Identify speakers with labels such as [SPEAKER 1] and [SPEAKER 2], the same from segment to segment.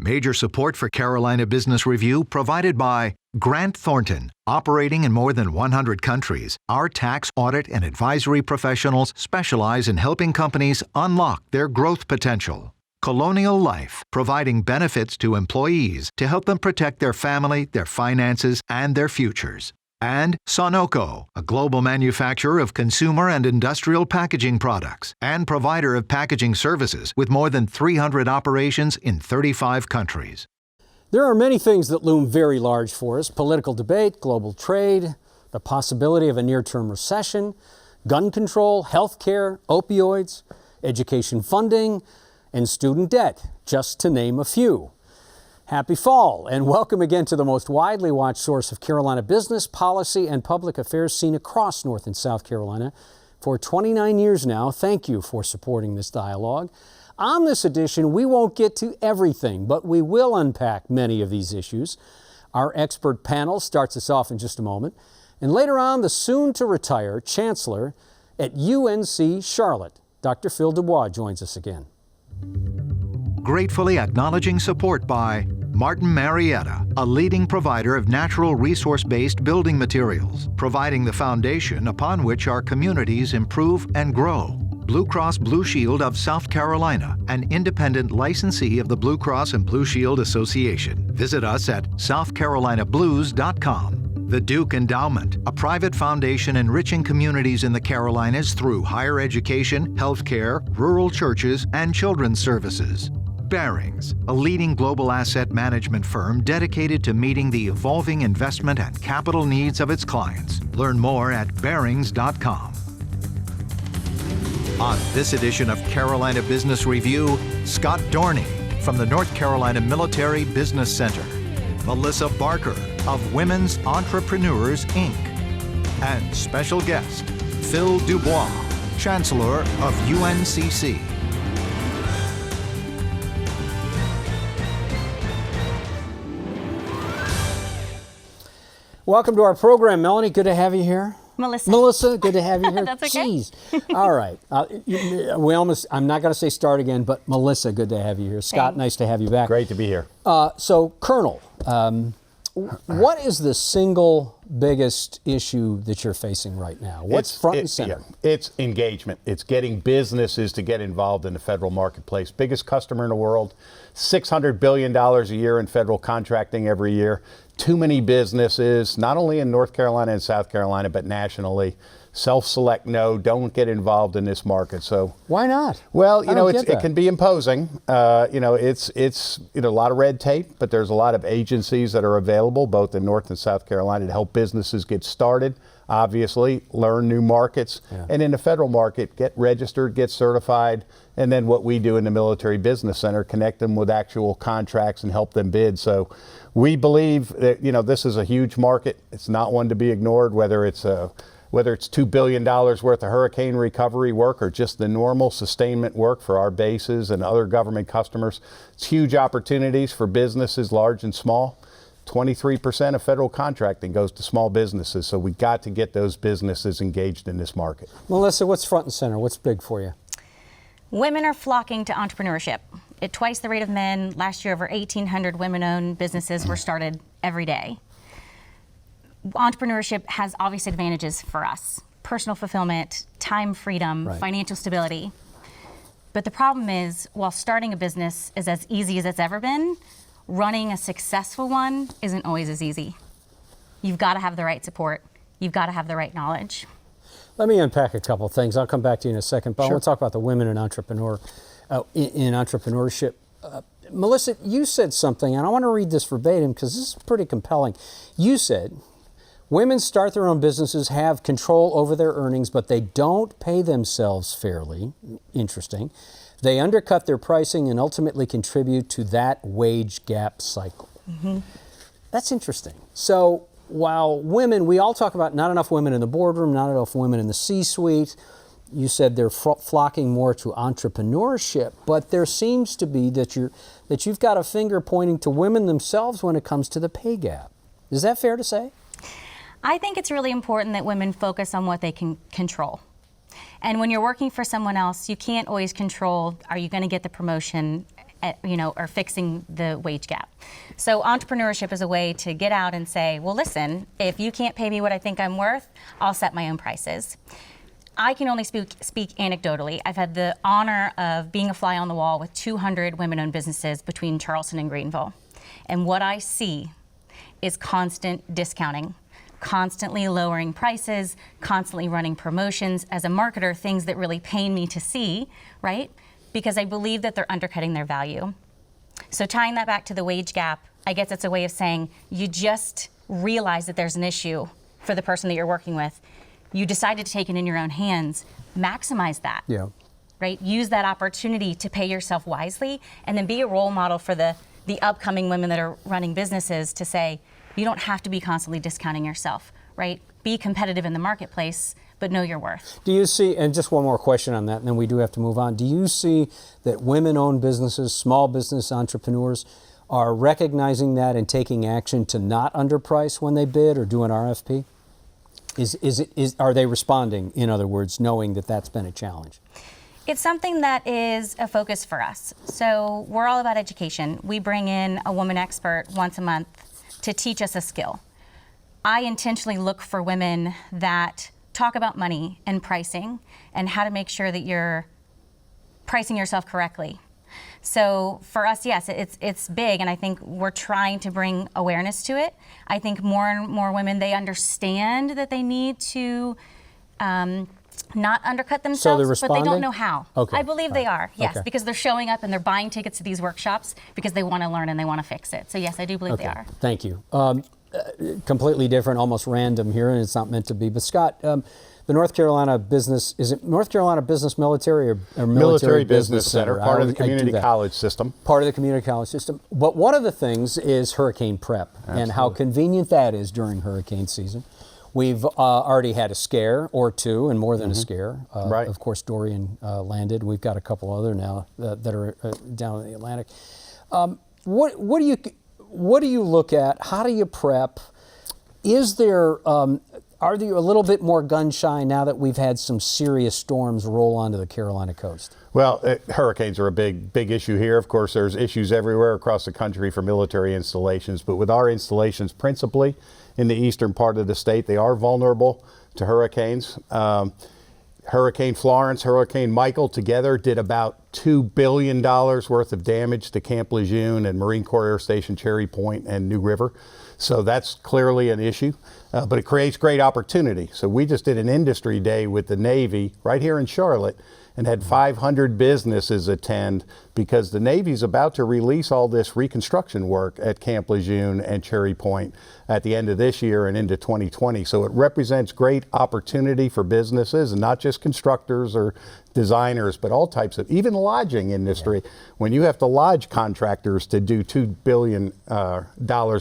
[SPEAKER 1] Major support for Carolina Business Review provided by Grant Thornton. Operating in more than 100 countries, our tax, audit, and advisory professionals specialize in helping companies unlock their growth potential. Colonial Life, providing benefits to employees to help them protect their family, their finances, and their futures. And Sonoco, a global manufacturer of consumer and industrial packaging products and provider of packaging services with more than 300 operations in 35 countries.
[SPEAKER 2] There are many things that loom very large for us: political debate, global trade, the possibility of a near-term recession, gun control, health care, opioids, education funding, and student debt, just to name a few. Happy fall, and welcome again to the most widely watched source of Carolina business, policy, and public affairs seen across North and South Carolina for 29 years now. Thank you for supporting this dialogue. On this edition, we won't get to everything, but we will unpack many of these issues. Our expert panel starts us off in just a moment. And later on, the soon-to-retire Chancellor at UNC Charlotte, Dr. Phil Dubois, joins us again.
[SPEAKER 1] Gratefully acknowledging support by Martin Marietta, a leading provider of natural resource-based building materials, providing the foundation upon which our communities improve and grow. Blue Cross Blue Shield of South Carolina, an independent licensee of the Blue Cross and Blue Shield Association. Visit us at southcarolinablues.com. The Duke Endowment, a private foundation enriching communities in the Carolinas through higher education, healthcare, rural churches, and children's services. Barings, a leading global asset management firm dedicated to meeting the evolving investment and capital needs of its clients. Learn more at barings.com. On this edition of Carolina Business Review, Scott Dorney from the North Carolina Military Business Center, Melissa Barker of Women's Entrepreneurs, Inc., and special guest, Phil Dubois, Chancellor of UNCC.
[SPEAKER 2] Welcome to our program, Melanie. Good to have you here.
[SPEAKER 3] Melissa,
[SPEAKER 2] good to have you here.
[SPEAKER 3] That's okay.
[SPEAKER 2] Jeez. All right. I'm not going to say start again, but Melissa, good to have you here. Scott, nice to have you back.
[SPEAKER 4] Great to be here.
[SPEAKER 2] So, Colonel, what is the single biggest issue that you're facing right now? What's front and center?
[SPEAKER 4] It's engagement. It's getting businesses to get involved in the federal marketplace. Biggest customer in the world, $600 billion a year in federal contracting every year. Too many businesses, not only in North Carolina and South Carolina, but nationally, self-select no, don't get involved in this market. So
[SPEAKER 2] why not?
[SPEAKER 4] Well, it can be imposing. It's a lot of red tape, but there's a lot of agencies that are available both in North and South Carolina to help businesses get started, obviously, learn new markets, and in the federal market, get registered, get certified, and then what we do in the Military Business Center, connect them with actual contracts and help them bid. So we believe that, this is a huge market. It's not one to be ignored, whether it's $2 billion worth of hurricane recovery work or just the normal sustainment work for our bases and other government customers. It's huge opportunities for businesses, large and small. 23% of federal contracting goes to small businesses, so we got to get those businesses engaged in this market.
[SPEAKER 2] Melissa, what's front and center? What's big for you?
[SPEAKER 3] Women are flocking to entrepreneurship. At twice the rate of men, last year over 1,800 women-owned businesses were started every day. Entrepreneurship has obvious advantages for us: personal fulfillment, time freedom, financial stability. But the problem is, while starting a business is as easy as it's ever been, running a successful one isn't always as easy. You've got to have the right support. You've got to have the right knowledge.
[SPEAKER 2] Let me unpack a couple of things. I'll come back to you in a second, but I want to talk about the women in entrepreneurship. Melissa, you said something, and I want to read this verbatim because this is pretty compelling. You said, women start their own businesses, have control over their earnings, but they don't pay themselves fairly. Interesting. They undercut their pricing and ultimately contribute to that wage gap cycle. Mm-hmm. That's interesting. So while women, we all talk about not enough women in the boardroom, not enough women in the C-suite. You said they're flocking more to entrepreneurship, but there seems to be that you've got a finger pointing to women themselves when it comes to the pay gap. Is that fair to say?
[SPEAKER 3] I think it's really important that women focus on what they can control. And when you're working for someone else, you can't always control, are you going to get the promotion? or fixing the wage gap. So entrepreneurship is a way to get out and say, well, listen, if you can't pay me what I think I'm worth, I'll set my own prices. I can only speak anecdotally. I've had the honor of being a fly on the wall with 200 women-owned businesses between Charleston and Greenville. And what I see is constant discounting, constantly lowering prices, constantly running promotions. As a marketer, things that really pain me to see, right? Because I believe that they're undercutting their value. So tying that back to the wage gap, I guess it's a way of saying you just realize that there's an issue for the person that you're working with. You decided to take it in your own hands, maximize that, right? Use that opportunity to pay yourself wisely, and then be a role model for the upcoming women that are running businesses to say, you don't have to be constantly discounting yourself, right? Be competitive in the marketplace, but know your worth.
[SPEAKER 2] Do you see, and just one more question on that, and then we do have to move on. Do you see that women-owned businesses, small business entrepreneurs, are recognizing that and taking action to not underprice when they bid or do an RFP? Are they responding, in other words, knowing that that's been a challenge?
[SPEAKER 3] It's something that is a focus for us. So we're all about education. We bring in a woman expert once a month to teach us a skill. I intentionally look for women that talk about money and pricing and how to make sure that you're pricing yourself correctly. So for us, yes, it's big, and I think we're trying to bring awareness to it. I think more and more women, they understand that they need to not undercut themselves, but they don't know how.
[SPEAKER 2] Okay.
[SPEAKER 3] I believe they are, yes,
[SPEAKER 2] Okay.
[SPEAKER 3] because they're showing up and they're buying tickets to these workshops because they want to learn and they want to fix it. So yes, I do believe they are.
[SPEAKER 2] Thank you. Completely different, almost random here, and it's not meant to be. But Scott, the North Carolina Business, is it North Carolina Business Military or
[SPEAKER 4] Military Business Center, part of the community college system.
[SPEAKER 2] Part of the community college system. But one of the things is hurricane prep. Absolutely. And how convenient that is during hurricane season. We've already had a scare or two, and more than a scare.
[SPEAKER 4] Right.
[SPEAKER 2] Of course, Dorian landed. We've got a couple other now that are down in the Atlantic. What do you look at? How do you prep? Is there are you a little bit more gun shy now that we've had some serious storms roll onto the Carolina coast? Well,
[SPEAKER 4] Hurricanes are a big issue here. Of course, there's issues everywhere across the country for military installations, but with our installations principally in the eastern part of the state, they are vulnerable to hurricanes. Hurricane Florence, Hurricane Michael together did about $2 billion worth of damage to Camp Lejeune and Marine Corps Air Station Cherry Point and New River. So that's clearly an issue, but it creates great opportunity. So we just did an industry day with the Navy right here in Charlotte and had 500 businesses attend because the Navy's about to release all this reconstruction work at Camp Lejeune and Cherry Point at the end of this year and into 2020. So it represents great opportunity for businesses, and not just constructors or designers, but all types of, even lodging industry. Yeah. When you have to lodge contractors to do $2 billion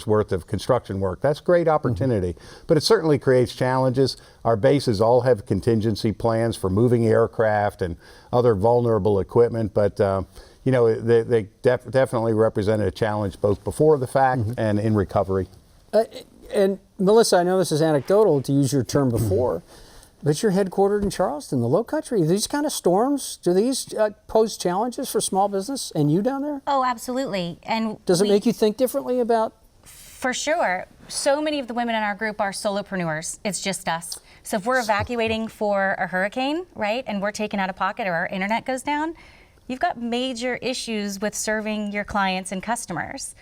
[SPEAKER 4] worth of construction work, that's great opportunity. But it certainly creates challenges. Our bases all have contingency plans for moving aircraft and other vulnerable equipment, but they definitely represented a challenge both before the fact and in recovery.
[SPEAKER 2] And Melissa, I know this is anecdotal to use your term before, but you're headquartered in Charleston, the Low Country. These kind of storms, do these pose challenges for small business and you down there?
[SPEAKER 3] Oh, absolutely. And
[SPEAKER 2] does it make you think differently about?
[SPEAKER 3] For sure. So many of the women in our group are solopreneurs. It's just us. So if we're evacuating for a hurricane, right, and we're taken out of pocket or our internet goes down, you've got major issues with serving your clients and customers.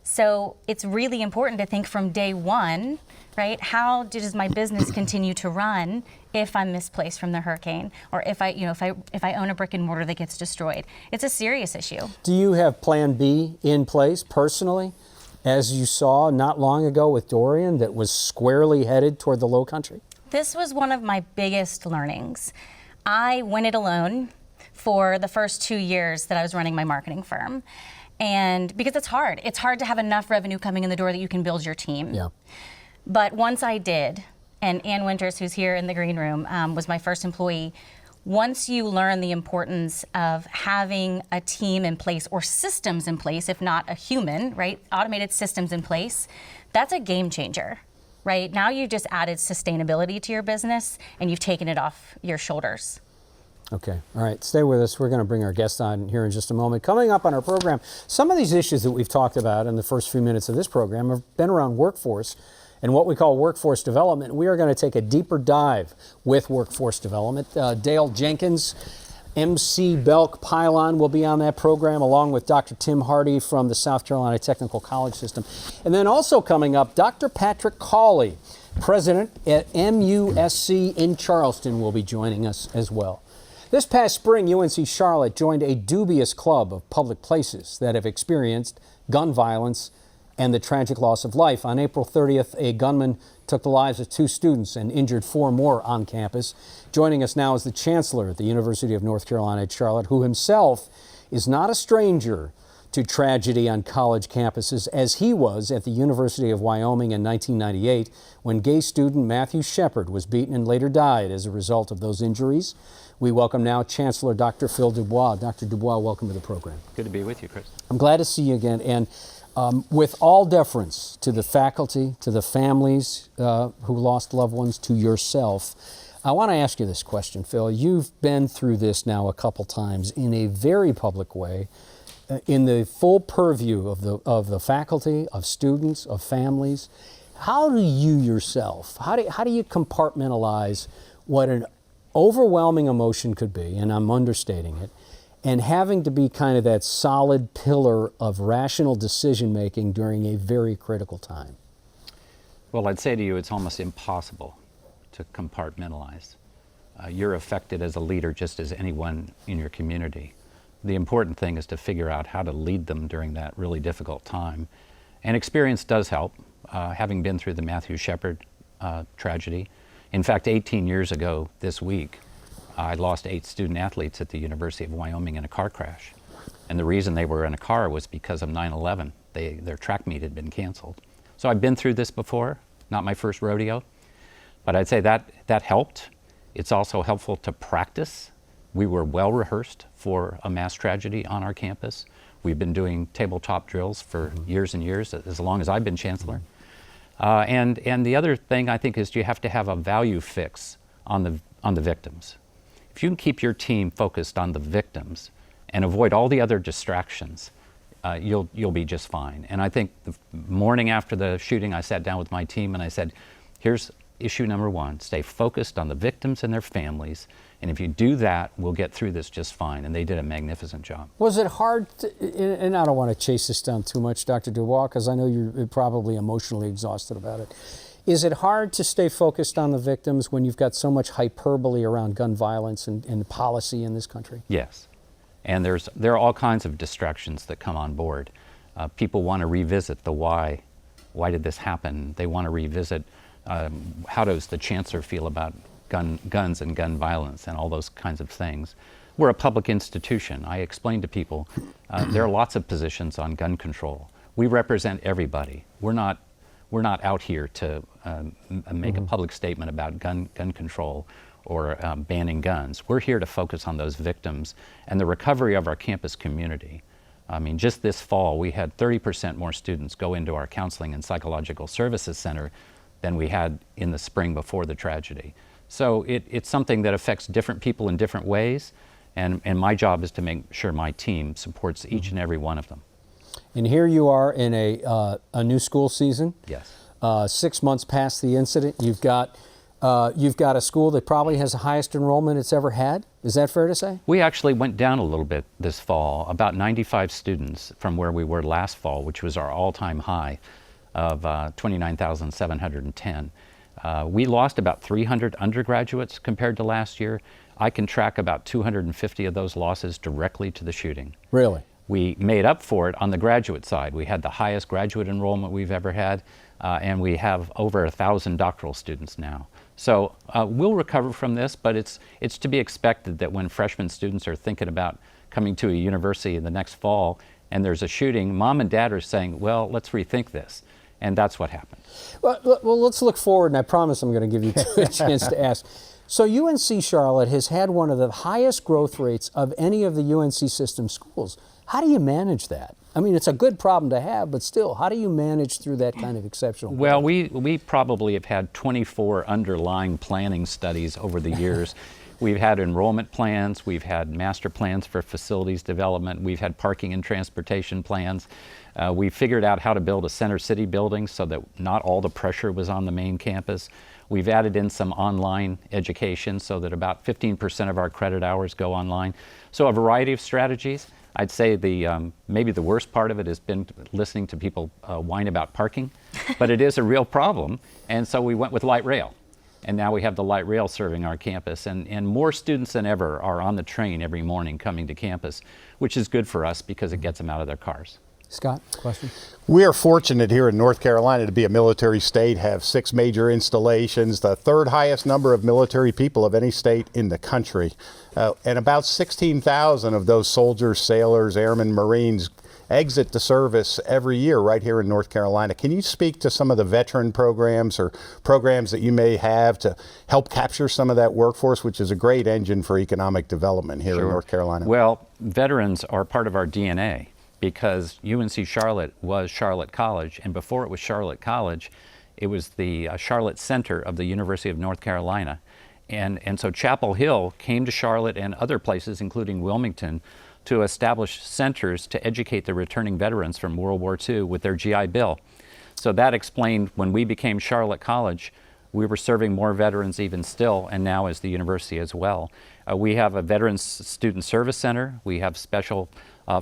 [SPEAKER 3] So it's really important to think from day one, right? How does my business continue to run if I'm misplaced from the hurricane, or if I own a brick and mortar that gets destroyed? It's a serious issue.
[SPEAKER 2] Do you have Plan B in place personally, as you saw not long ago with Dorian, that was squarely headed toward the Low Country?
[SPEAKER 3] This was one of my biggest learnings. I went it alone for the first 2 years that I was running my marketing firm. And because it's hard to have enough revenue coming in the door that you can build your team.
[SPEAKER 2] Yeah.
[SPEAKER 3] But once I did, and Ann Winters, who's here in the green room, was my first employee. Once you learn the importance of having a team in place or systems in place, if not a human, right? Automated systems in place, that's a game changer, right? Now you've just added sustainability to your business and you've taken it off your shoulders.
[SPEAKER 2] Okay, all right, stay with us. We're going to bring our guest on here in just a moment. Coming up on our program, some of these issues that we've talked about in the first few minutes of this program have been around workforce and what we call workforce development. We are going to take a deeper dive with workforce development. Dale Jenkins, MC Belk Pylon will be on that program, along with Dr. Tim Hardy from the South Carolina Technical College System. And then also coming up, Dr. Patrick Cawley, president at MUSC in Charleston, will be joining us as well. This past spring, UNC Charlotte joined a dubious club of public places that have experienced gun violence and the tragic loss of life. On April 30th, a gunman took the lives of 2 students and injured 4 more on campus. Joining us now is the Chancellor at the University of North Carolina at Charlotte, who himself is not a stranger to tragedy on college campuses, as he was at the University of Wyoming in 1998 when gay student Matthew Shepard was beaten and later died as a result of those injuries. We welcome now Chancellor Dr. Phil Dubois. Dr. Dubois, welcome to the program.
[SPEAKER 5] Good to be with you, Chris.
[SPEAKER 2] I'm glad to see you again. And with all deference to the faculty, to the families who lost loved ones, to yourself, I want to ask you this question, Phil. You've been through this now a couple times in a very public way, in the full purview of the faculty, of students, of families. How do you yourself, how do you compartmentalize what an overwhelming emotion could be, and I'm understating it, and having to be kind of that solid pillar of rational decision making during a very critical time?
[SPEAKER 5] Well, I'd say to you, it's almost impossible to compartmentalize. You're affected as a leader just as anyone in your community. The important thing is to figure out how to lead them during that really difficult time. And experience does help, having been through the Matthew Shepard tragedy. In fact, 18 years ago this week, I lost 8 student athletes at the University of Wyoming in a car crash. And the reason they were in a car was because of 9/11. Their track meet had been canceled. So I've been through this before, not my first rodeo, but I'd say that helped. It's also helpful to practice. We were well rehearsed for a mass tragedy on our campus. We've been doing tabletop drills for years and years, as long as I've been chancellor. And the other thing I think is you have to have a value fix on the victims. If you can keep your team focused on the victims and avoid all the other distractions, you'll be just fine. And I think the morning after the shooting, I sat down with my team and I said, here's issue number 1, stay focused on the victims and their families. And if you do that, we'll get through this just fine. And they did a magnificent job.
[SPEAKER 2] Was it hard, and I don't want to chase this down too much, Dr. Dubois, because I know you're probably emotionally exhausted about it. Is it hard to stay focused on the victims when you've got so much hyperbole around gun violence and policy in this country?
[SPEAKER 5] Yes. And there are all kinds of distractions that come on board. People want to revisit the why. Why did this happen? They want to revisit how does the Chancellor feel about guns and gun violence and all those kinds of things. We're a public institution. I explain to people there are lots of positions on gun control. We represent everybody. We're not out here to make a public statement about gun control or banning guns. We're here to focus on those victims and the recovery of our campus community. I mean, just this fall, we had 30% more students go into our Counseling and Psychological Services Center than we had in the spring before the tragedy. So it's something that affects different people in different ways, and my job is to make sure my team supports each and every one of them.
[SPEAKER 2] And here you are in a new school season.
[SPEAKER 5] Yes.
[SPEAKER 2] 6 months past the incident, you've got a school that probably has the highest enrollment it's ever had. Is that fair to say?
[SPEAKER 5] We actually went down a little bit this fall, about 95 students from where we were last fall, which was our all-time high of 29,710. We lost about 300 undergraduates compared to last year. I can track about 250 of those losses directly to the shooting.
[SPEAKER 2] Really?
[SPEAKER 5] We made up for it on the graduate side. We had the highest graduate enrollment we've ever had, and we have over 1,000 doctoral students now. So we'll recover from this, but it's to be expected that when freshman students are thinking about coming to a university in the next fall and there's a shooting, mom and dad are saying, well, let's rethink this. And that's what happened.
[SPEAKER 2] Well, let's look forward, and I promise I'm going to give you a chance to ask. So UNC Charlotte has had one of the highest growth rates of any of the UNC system schools. How do you manage that? I mean, it's a good problem to have, but still, how do you manage through that kind of exceptional growth?
[SPEAKER 5] Well, we probably have had 24 underlying planning studies over the years. We've had enrollment plans. We've had master plans for facilities development. We've had parking and transportation plans. We figured out how to build a center city building so that not all the pressure was on the main campus. We've added in some online education so that about 15% of our credit hours go online. So a variety of strategies. I'd say maybe the worst part of it has been listening to people whine about parking, but it is a real problem. And so we went with light rail. And now we have the light rail serving our campus. And more students than ever are on the train every morning coming to campus, which is good for us because it gets them out of their cars.
[SPEAKER 2] Scott, question?
[SPEAKER 4] We are fortunate here in North Carolina to be a military state, have 6 major installations, the 3rd highest number of military people of any state in the country. And about 16,000 of those soldiers, sailors, airmen, Marines exit the service every year right here in North Carolina. Can you speak to some of the veteran programs or programs that you may have to help capture some of that workforce, which is a great engine for economic development here in North Carolina?
[SPEAKER 5] Well, veterans are part of our DNA. Because UNC Charlotte was Charlotte College, and before it was Charlotte College, it was the Charlotte Center of the University of North Carolina. And so Chapel Hill came to Charlotte and other places, including Wilmington, to establish centers to educate the returning veterans from World War II with their GI Bill. So that explained when we became Charlotte College, we were serving more veterans even still, and now as the university as well. We have a Veterans Student Service Center. We have special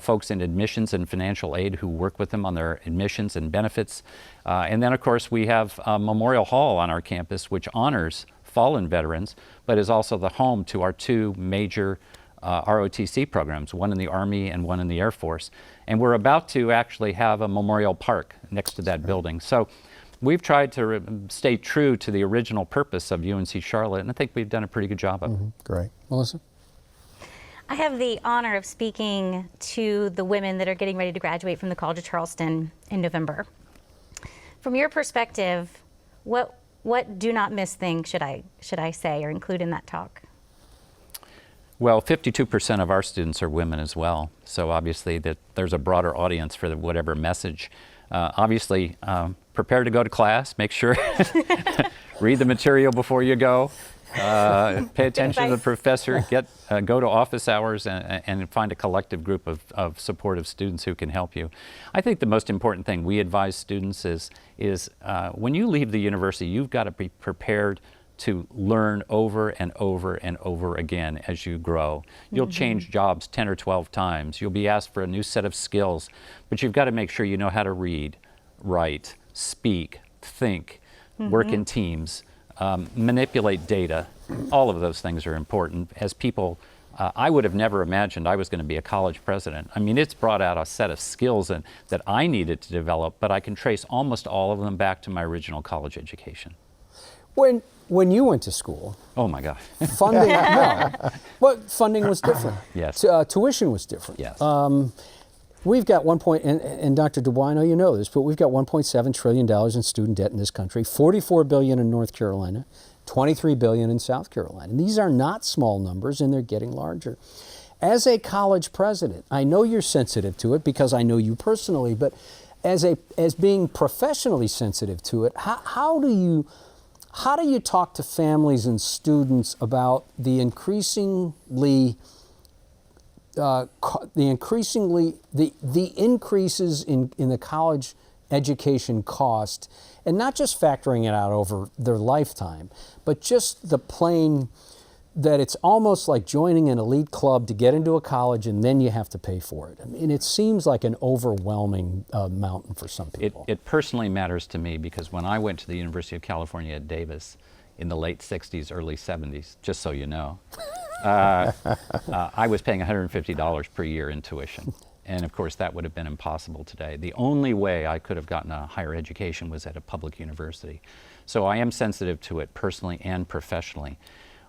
[SPEAKER 5] folks in admissions and financial aid who work with them on their admissions and benefits. And then, of course, we have Memorial Hall on our campus, which honors fallen veterans, but is also the home to our 2 major ROTC programs, one in the Army and one in the Air Force. And we're about to actually have a memorial park next to that building. So we've tried to stay true to the original purpose of UNC Charlotte, and I think we've done a pretty good job of it.
[SPEAKER 4] Great.
[SPEAKER 2] Melissa?
[SPEAKER 3] I have the honor of speaking to the women that are getting ready to graduate from the College of Charleston in November. From your perspective, what do not miss thing should I say or include in that talk?
[SPEAKER 5] Well, 52% of our students are women as well, so obviously there's a broader audience for whatever message. Obviously, prepare to go to class, make sure, read the material before you go. Pay attention to the professor, go to office hours and find a collective group of supportive students who can help you. I think the most important thing we advise students is when you leave the university, you've got to be prepared to learn over and over and over again as you grow. You'll change jobs 10 or 12 times. You'll be asked for a new set of skills, but you've got to make sure you know how to read, write, speak, think, work in teams, manipulate data. All of those things are important. As people, I would have never imagined I was going to be a college president. I mean, it's brought out a set of skills that I needed to develop, but I can trace almost all of them back to my original college education.
[SPEAKER 2] When you went to school,
[SPEAKER 5] oh my God,
[SPEAKER 2] funding funding was different.
[SPEAKER 5] Yes,
[SPEAKER 2] tuition was different.
[SPEAKER 5] Yes.
[SPEAKER 2] We've got and Dr. Dubois, I know you know this, but we've got $1.7 trillion in student debt in this country, $44 billion in North Carolina, $23 billion in South Carolina. And these are not small numbers, and they're getting larger. As a college president, I know you're sensitive to it because I know you personally, but as being professionally sensitive to it, how do you talk to families and students about the increases in the college education cost, and not just factoring it out over their lifetime, but just the plain that it's almost like joining an elite club to get into a college and then you have to pay for it. I mean, it seems like an overwhelming mountain for some people.
[SPEAKER 5] It personally matters to me because when I went to the University of California at Davis in the late 60s, early 70s, just so you know, I was paying $150 per year in tuition. And of course, that would have been impossible today. The only way I could have gotten a higher education was at a public university. So I am sensitive to it personally and professionally.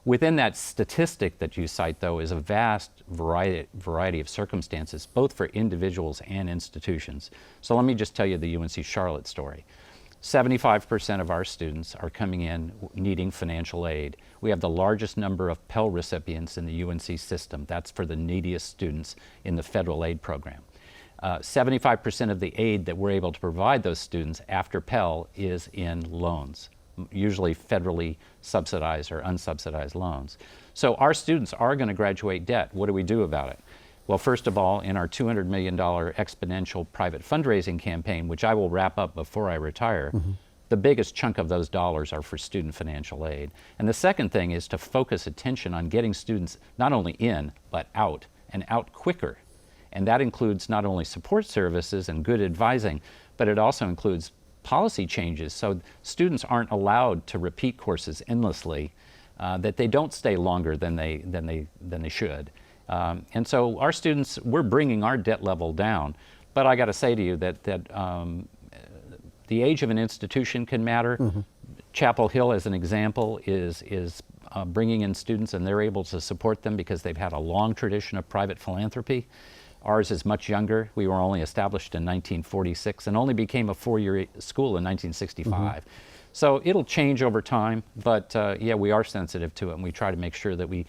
[SPEAKER 5] Within that statistic that you cite, though, is a vast variety of circumstances, both for individuals and institutions. So let me just tell you the UNC Charlotte story. 75% of our students are coming in needing financial aid. We have the largest number of Pell recipients in the UNC system. That's for the neediest students in the federal aid program. 75% of the aid that we're able to provide those students after Pell is in loans. usually federally subsidized or unsubsidized loans. So our students are going to graduate debt. What do we do about it? Well, first of all, in our $200 million exponential private fundraising campaign, which I will wrap up before I retire, the biggest chunk of those dollars are for student financial aid. And the second thing is to focus attention on getting students not only in, but out, and out quicker. And that includes not only support services and good advising, but it also includes policy changes so students aren't allowed to repeat courses endlessly, that they don't stay longer than they should. And so our students, we're bringing our debt level down. But I got to say to you that the age of an institution can matter. Chapel Hill, as an example, is bringing in students, and they're able to support them because they've had a long tradition of private philanthropy. Ours is much younger. We were only established in 1946 and only became a four-year school in 1965. So it'll change over time, but yeah, we are sensitive to it, and we try to make sure that we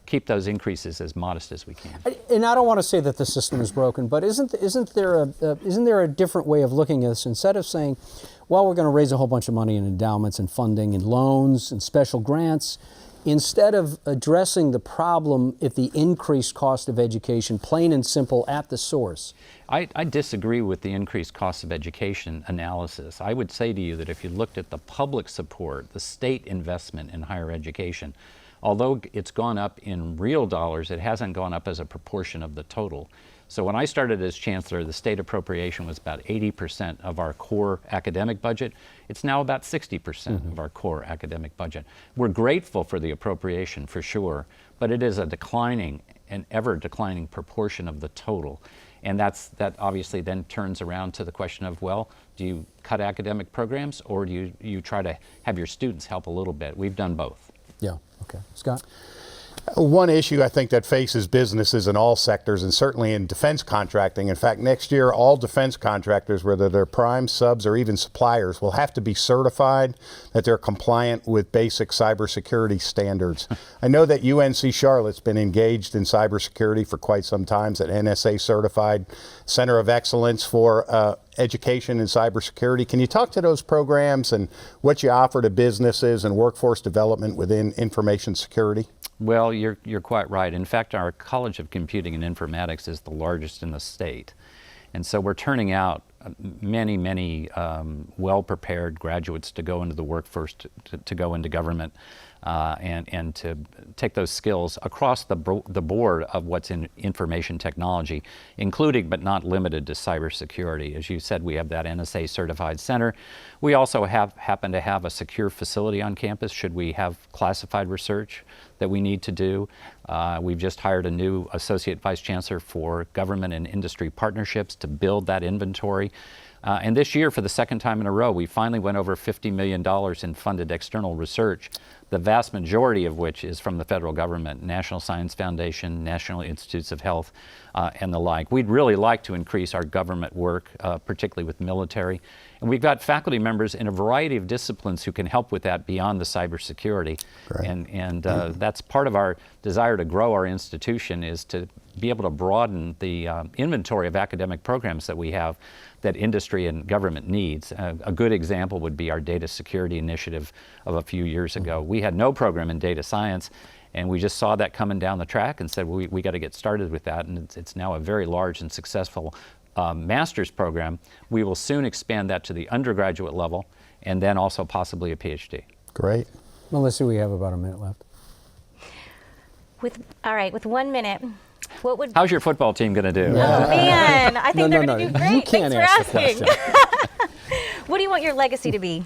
[SPEAKER 5] keep those increases as modest as we can.
[SPEAKER 2] And I don't want to say that the system is broken, but isn't there a different way of looking at this? Instead of saying, well, we're going to raise a whole bunch of money in endowments and funding and loans and special grants, instead of addressing the problem at the increased cost of education, plain and simple, at the source?
[SPEAKER 5] I disagree with the increased cost of education analysis. I would say to you that if you looked at the public support, the state investment in higher education, although it's gone up in real dollars, it hasn't gone up as a proportion of the total. So when I started as chancellor, the state appropriation was about 80% of our core academic budget. It's now about 60% of our core academic budget. We're grateful for the appropriation, for sure, but it is a declining, an ever declining proportion of the total. And that obviously then turns around to the question of, well, do you cut academic programs, or do you try to have your students help a little bit? We've done both.
[SPEAKER 2] Yeah, okay. Scott?
[SPEAKER 4] One issue I think that faces businesses in all sectors, and certainly in defense contracting. In fact, next year, all defense contractors, whether they're primes, subs, or even suppliers, will have to be certified that they're compliant with basic cybersecurity standards. I know that UNC Charlotte's been engaged in cybersecurity for quite some time. It's an NSA certified Center of Excellence for education in cybersecurity. Can you talk to those programs and what you offer to businesses and workforce development within information security?
[SPEAKER 5] Well, you're quite right. In fact, our College of Computing and Informatics is the largest in the state. And so we're turning out many well-prepared graduates to go into the workforce, to go into government, and to take those skills across the board of what's in information technology, including but not limited to cybersecurity. As you said, we have that NSA certified center. We also happen to have a secure facility on campus should we have classified research that we need to do. We've just hired a new associate vice chancellor for government and industry partnerships to build that inventory. And this year, for the second time in a row, we finally went over $50 million in funded external research, the vast majority of which is from the federal government, National Science Foundation, National Institutes of Health, and the like. We'd really like to increase our government work, particularly with military. And we've got faculty members in a variety of disciplines who can help with that beyond the cybersecurity. And that's part of our desire to grow our institution, is to be able to broaden the inventory of academic programs that we have that industry and government needs. A good example would be our data security initiative of a few years ago. We had no program in data science, and we just saw that coming down the track and said, well, we got to get started with that. And it's now a very large and successful master's program. We will soon expand that to the undergraduate level, and then also possibly a PhD.
[SPEAKER 4] Great.
[SPEAKER 2] Melissa, we have about a minute left.
[SPEAKER 6] All right, with 1 minute, what would...
[SPEAKER 5] How's your football team going to do?
[SPEAKER 6] Oh, man, I think they're going to do great.
[SPEAKER 2] You can't
[SPEAKER 6] Thanks for
[SPEAKER 2] ask the
[SPEAKER 6] asking. What do you want your legacy to be?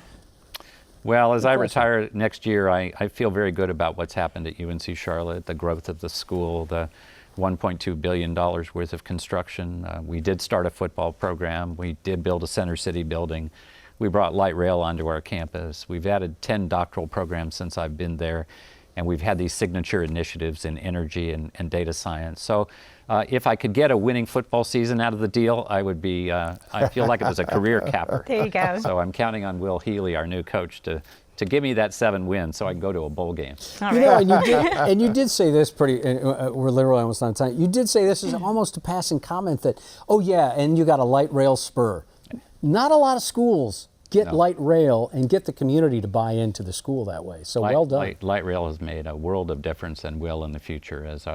[SPEAKER 5] Well, as I retire next year, I feel very good about what's happened at UNC Charlotte, the growth of the school, the $1.2 billion worth of construction. We did start a football program. We did build a Center City building. We brought light rail onto our campus. We've added 10 doctoral programs since I've been there. And we've had these signature initiatives in energy and data science. So if I could get a winning football season out of the deal, I would be, I feel like it was a career capper.
[SPEAKER 6] There you go.
[SPEAKER 5] So I'm counting on Will Healy, our new coach, to give me that 7 wins so I can go to a bowl game.
[SPEAKER 6] All
[SPEAKER 2] right.
[SPEAKER 6] right.
[SPEAKER 2] And you did say this we're literally almost on time. You did say this is almost a passing comment that, oh yeah, and you got a light rail spur. Not a lot of schools get light rail and get the community to buy into the school that way. So well done.
[SPEAKER 5] Light rail has made a world of difference and will in the future as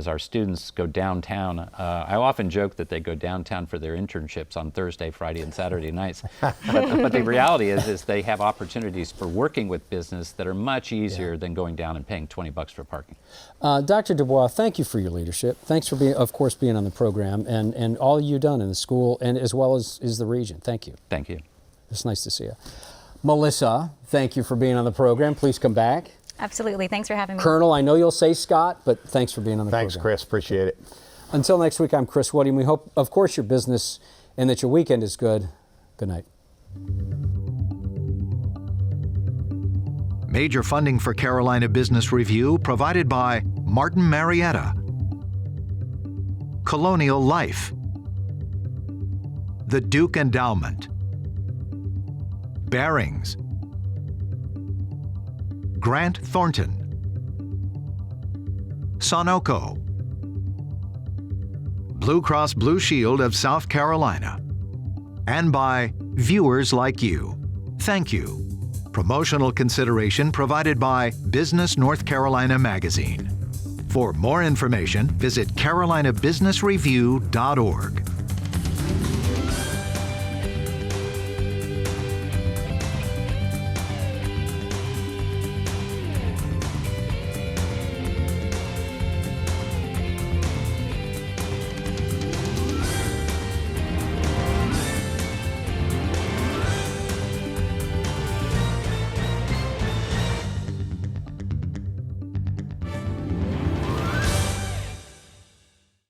[SPEAKER 5] our students go downtown. I often joke that they go downtown for their internships on Thursday, Friday, and Saturday nights. But the reality is they have opportunities for working with business that are much easier than going down and paying $20 for parking.
[SPEAKER 2] Dr. Dubois, thank you for your leadership. Thanks for being on the program and all you've done in the school and as well as the region. Thank you.
[SPEAKER 5] Thank you.
[SPEAKER 2] It's nice to see you. Melissa, thank you for being on the program. Please come back.
[SPEAKER 6] Absolutely. Thanks for having me.
[SPEAKER 2] Colonel, I know you'll say Scott, but thanks for being on the program.
[SPEAKER 4] Thanks, Chris. Appreciate it.
[SPEAKER 2] Until next week, I'm Chris Woody, and we hope, of course, your business and that your weekend is good. Good night.
[SPEAKER 1] Major funding for Carolina Business Review provided by Martin Marietta, Colonial Life, the Duke Endowment, Barings, Grant Thornton, Sonoco, Blue Cross Blue Shield of South Carolina, and by viewers like you. Thank you. Promotional consideration provided by Business North Carolina Magazine. For more information, visit carolinabusinessreview.org.